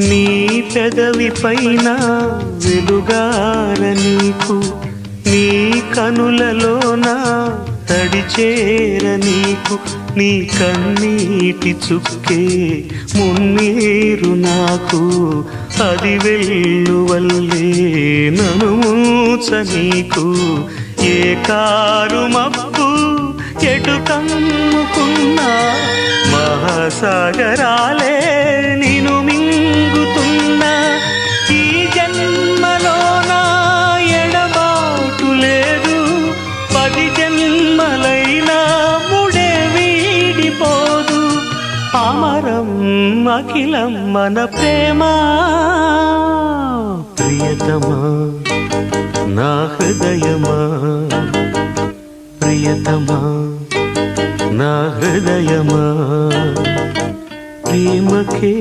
నీ పెదవి పైన వెలుగార నీకు, నీ కనులలోన తడిచేర నీకు, నీ కన్నీటి చుక్కే మున్నీరు నాకు, అది వెల్లువల్లే నన్ను మూచ నీకు. ఏ కారు మబ్బు ఎటు కమ్ముకున్నా మహాసాగరాలే నిన్ను మింగుతున్నా. ఈ జన్మలోన ఎడబాటు లేదు, 10 జన్మలైనా ముడే వీడిపోదు. అమరం అఖిలం మన ప్రేమ. ప్రియతమా నా హృదయమా, ప్రియతమా నా హృదయమా, ప్రేమకే